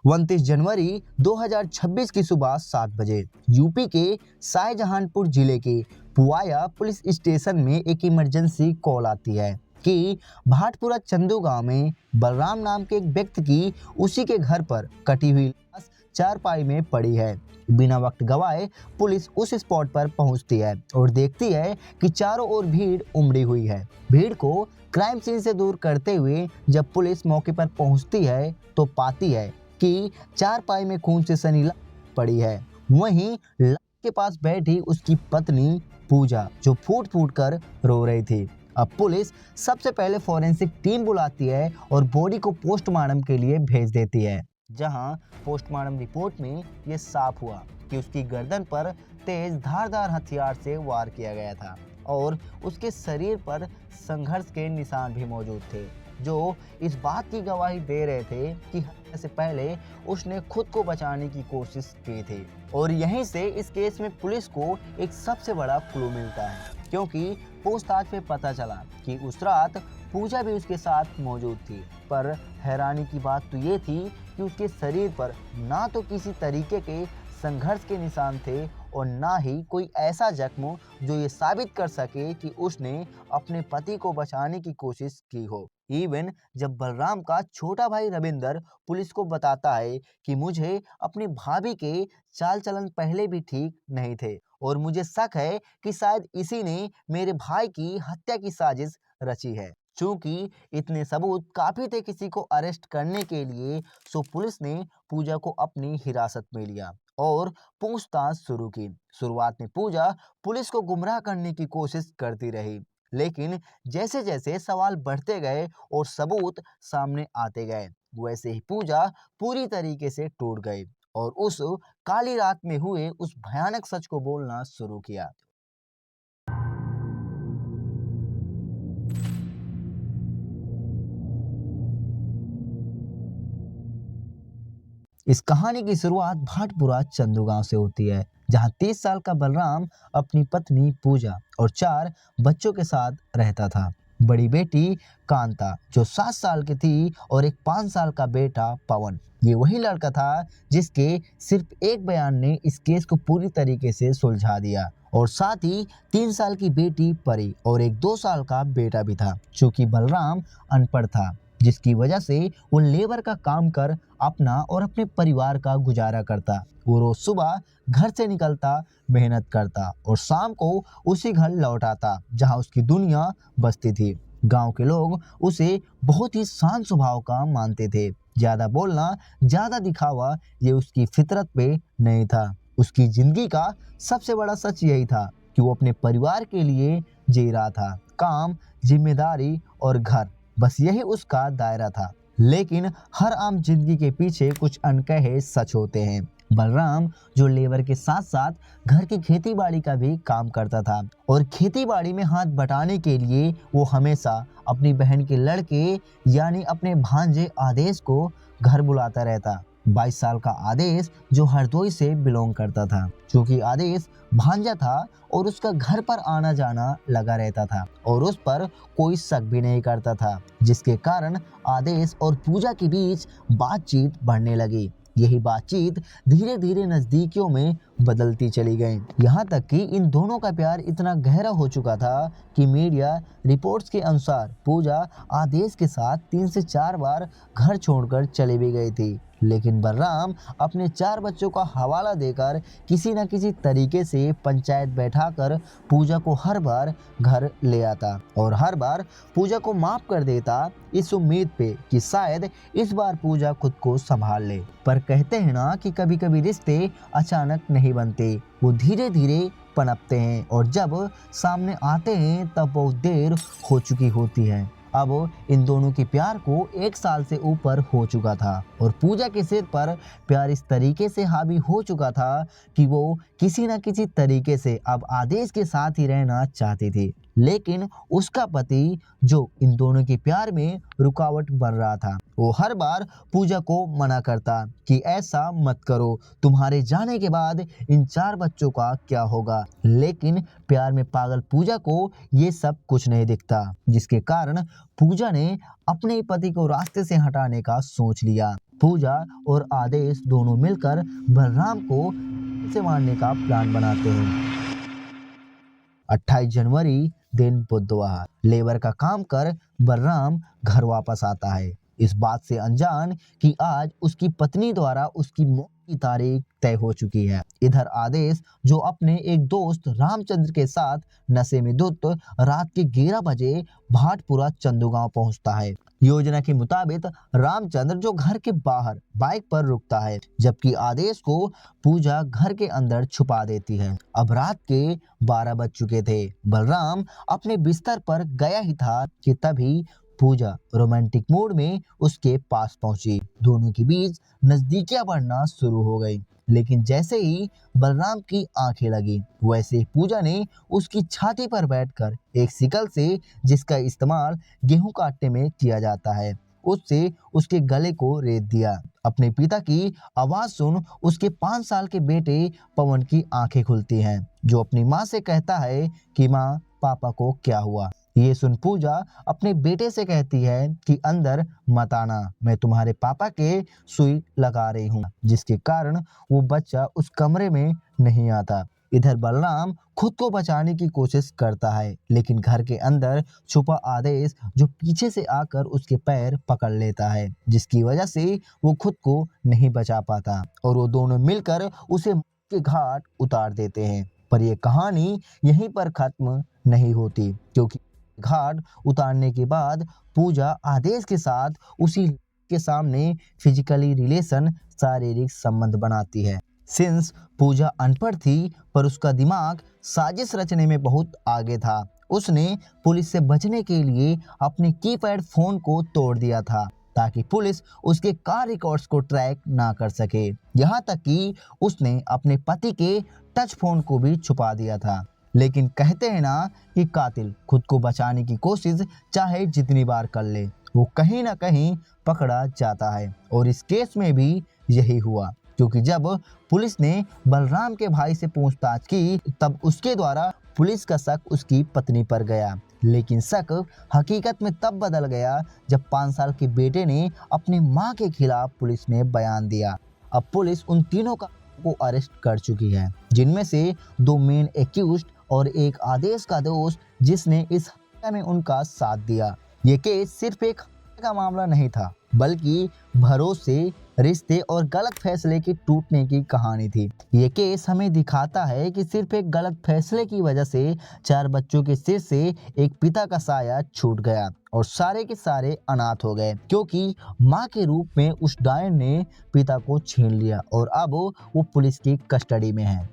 29 जनवरी 2026 की सुबह 7 बजे यूपी के शाहजहांपुर जिले के पुआया पुलिस स्टेशन में एक इमरजेंसी कॉल आती है कि भाटपुरा चंदू गांव में बलराम नाम के एक व्यक्ति की उसी के घर पर कटी हुई लाश चारपाई में पड़ी है। बिना वक्त गवाए पुलिस उस स्पॉट पर पहुंचती है और देखती है कि चारों ओर भीड़ उमड़ी हुई है। भीड़ को क्राइम सीन से दूर करते हुए जब पुलिस मौके पर पहुंचती है तो पाती है कि चारपाई में खून से सनी लाश पड़ी है। वहीं लाश के पास बैठी उसकी पत्नी पूजा जो फूट फूट कर रो रही थी। अब पुलिस सबसे पहले फॉरेंसिक टीम बुलाती है और बॉडी को पोस्टमार्टम के लिए भेज देती है, जहां पोस्टमार्टम रिपोर्ट में ये साफ हुआ कि उसकी गर्दन पर तेज धारदार हथियार से वार किया गया था और उसके शरीर पर संघर्ष के निशान भी मौजूद थे, जो इस बात की गवाही दे रहे थे कि हत्या से पहले उसने खुद को बचाने की कोशिश की थी। और यहीं से इस केस में पुलिस को एक सबसे बड़ा क्लू मिलता है, क्योंकि पूछताछ में पता चला कि उस रात पूजा भी उसके साथ मौजूद थी। पर हैरानी की बात तो ये थी कि उसके शरीर पर ना तो किसी तरीके के संघर्ष के निशान थे और ना ही कोई ऐसा जख्म जो ये साबित कर सके कि उसने अपने पति को बचाने की कोशिश की हो। इवन जब बलराम का छोटा भाई रविंदर पुलिस को बताता है कि मुझे अपनी भाभी के चाल चलन पहले भी ठीक नहीं थे और मुझे शक है कि शायद इसी ने मेरे भाई की हत्या की साजिश रची है। चूंकि इतने सबूत काफी थे किसी को अरेस्ट करने के लिए, सो पुलिस ने पूजा को अपनी हिरासत में लिया और पूछताछ शुरू की। शुरुआत में पूजा पुलिस को गुमराह करने की कोशिश करती रही, लेकिन जैसे जैसे सवाल बढ़ते गए और सबूत सामने आते गए, वैसे ही पूजा पूरी तरीके से टूट गई और उस काली रात में हुए उस भयानक सच को बोलना शुरू किया। इस कहानी की शुरुआत भाटपुरा चंदू गांव से होती है, जहां 30 साल का बलराम अपनी पत्नी पूजा और 4 बच्चों के साथ रहता था। बड़ी बेटी कांता जो 7 साल की थी और एक 5 साल का बेटा पवन। ये वही लड़का था जिसके सिर्फ एक बयान ने इस केस को पूरी तरीके से सुलझा दिया। और साथ ही 3 साल की बेटी परी और एक 2 साल का बेटा भी था, चूंकि बलराम अनपढ़ था, जिसकी वजह से वो लेबर का काम कर अपना और अपने परिवार का गुजारा करता। वो रोज सुबह घर से निकलता, मेहनत करता और शाम को उसी घर लौट आता जहाँ उसकी दुनिया बसती थी। गांव के लोग उसे बहुत ही शांत स्वभाव का मानते थे। ज्यादा बोलना, ज्यादा दिखावा ये उसकी फितरत पे नहीं था। उसकी जिंदगी का सबसे बड़ा सच यही था कि वो अपने परिवार के लिए जी रहा था। काम, जिम्मेदारी और घर, बस यही उसका दायरा था। लेकिन हर आम जिंदगी के पीछे कुछ अनकहे सच होते हैं। बलराम जो लेबर के साथ साथ घर की खेती बाड़ी का भी काम करता था और खेती बाड़ी में हाथ बटाने के लिए वो हमेशा अपनी बहन के लड़के यानी अपने भांजे आदेश को घर बुलाता रहता। 22 साल का आदेश जो हरदोई से बिलोंग करता था, क्योंकि आदेश भांजा था और उसका घर पर आना जाना लगा रहता था और उस पर कोई शक भी नहीं करता था, जिसके कारण आदेश और पूजा के बीच बातचीत बढ़ने लगी। यही बातचीत धीरे धीरे नजदीकियों में बदलती चली गई, यहाँ तक कि इन दोनों का प्यार इतना गहरा हो चुका था कि मीडिया रिपोर्ट्स के अनुसार पूजा आदेश के साथ 3 से 4 बार घर छोड़कर चली भी गई थी। लेकिन बलराम अपने 4 बच्चों का हवाला देकर किसी न किसी तरीके से पंचायत बैठाकर पूजा को हर बार घर ले आता और हर बार पूजा को माफ कर देता, इस उम्मीद पे कि शायद इस बार पूजा खुद को संभाल ले। पर कहते हैं ना कि कभी कभी रिश्ते अचानक नहीं बनते, वो धीरे धीरे पनपते हैं और जब सामने आते हैं तब बहुत देर हो चुकी होती है। अब इन दोनों के प्यार को 1 साल से ऊपर हो चुका था और पूजा के सिर पर प्यार इस तरीके से हावी हो चुका था कि वो किसी न किसी तरीके से अब आदेश के साथ ही रहना चाहती थी। लेकिन उसका पति जो इन दोनों के प्यार में रुकावट बन रहा था, वो हर बार पूजा को मना करता कि ऐसा मत करो, तुम्हारे जाने के बाद इन 4 बच्चों का क्या होगा। लेकिन प्यार में पागल पूजा को ये सब कुछ नहीं दिखता, जिसके कारण पूजा ने अपने पति को रास्ते से हटाने का सोच लिया। पूजा और आदेश दोनों मिलकर बलराम को से मारने का प्लान बनाते हैं। 28 जनवरी दिन बुधवार लेबर का काम कर बलराम घर वापस आता है, इस बात से अनजान कि आज उसकी पत्नी द्वारा उसकी मौत की तारीख तय हो चुकी है। इधर आदेश जो अपने एक दोस्त रामचंद्र के साथ नशे में धुत रात के 11 बजे भाटपुरा चंदूगांव पहुंचता है। योजना के मुताबिक रामचंद्र जो घर के बाहर बाइक पर रुकता है, जबकि आदेश को पूजा घर के अंदर छुपा देती है। अब रात के 12 बज चुके थे। बलराम अपने बिस्तर पर गया ही था कि तभी पूजा रोमांटिक मूड में उसके पास पहुंची। दोनों के बीच नजदीकियां बढ़ना शुरू हो गई, लेकिन जैसे ही बलराम की आंखें लगी, वैसे ही पूजा ने उसकी छाती पर बैठकर एक सिकल से, जिसका इस्तेमाल गेहूं काटने में किया जाता है, उससे उसके गले को रेत दिया। अपने पिता की आवाज सुन उसके 5 साल के बेटे पवन की आंखें खुलती हैं, जो अपनी माँ से कहता है कि माँ, पापा को क्या हुआ। ये सुन पूजा अपने बेटे से कहती है कि अंदर मत आना, मैं तुम्हारे पापा के सुई लगा रही हूँ, जिसके कारण वो बच्चा उस कमरे में नहीं आता। इधर बलराम खुद को बचाने की कोशिश करता है, लेकिन घर के अंदर छुपा आदेश जो पीछे से आकर उसके पैर पकड़ लेता है, जिसकी वजह से वो खुद को नहीं बचा पाता और वो दोनों मिलकर उसे के घाट उतार देते हैं। पर ये कहानी यहीं पर खत्म नहीं होती, क्योंकि घाट उतारने के बाद पूजा आदेश के साथ उसी के सामने फिजिकली रिलेशन, शारीरिक संबंध बनाती है। सिंस पूजा अनपढ़ थी, पर उसका दिमाग साजिश रचने में बहुत आगे था। उसने पुलिस से बचने के लिए अपने कीपैड फोन को तोड़ दिया था, ताकि पुलिस उसके कार रिकॉर्ड्स को ट्रैक ना कर सके। यहाँ तक कि उसने अपने पति के टच फोन को भी छुपा दिया था। लेकिन कहते हैं ना कि कातिल खुद को बचाने की कोशिश चाहे जितनी बार कर ले, वो कहीं ना कहीं पकड़ा जाता है। और इस केस में भी यही हुआ, क्योंकि जब पुलिस ने बलराम के भाई से पूछताछ की, तब उसके द्वारा पुलिस का शक उसकी पत्नी पर गया। लेकिन शक हकीकत में तब बदल गया जब 5 साल के बेटे ने अपनी मां के खिलाफ पुलिस में बयान दिया। अब पुलिस उन तीनों को अरेस्ट कर चुकी है, जिनमें से 2 मेन एक्यूज्ड और एक आदेश का दोस्त, जिसने इस हत्या में उनका साथ दिया। ये केस सिर्फ एक हत्या का मामला नहीं था, बल्कि भरोसे, रिश्ते और गलत फैसले के टूटने की कहानी थी। ये केस हमें दिखाता है कि सिर्फ एक गलत फैसले की वजह से 4 बच्चों के सिर से एक पिता का साया छूट गया और सारे के सारे अनाथ हो गए, क्योंकि माँ के रूप में उस डायन ने पिता को छीन लिया और अब वो पुलिस की कस्टडी में है।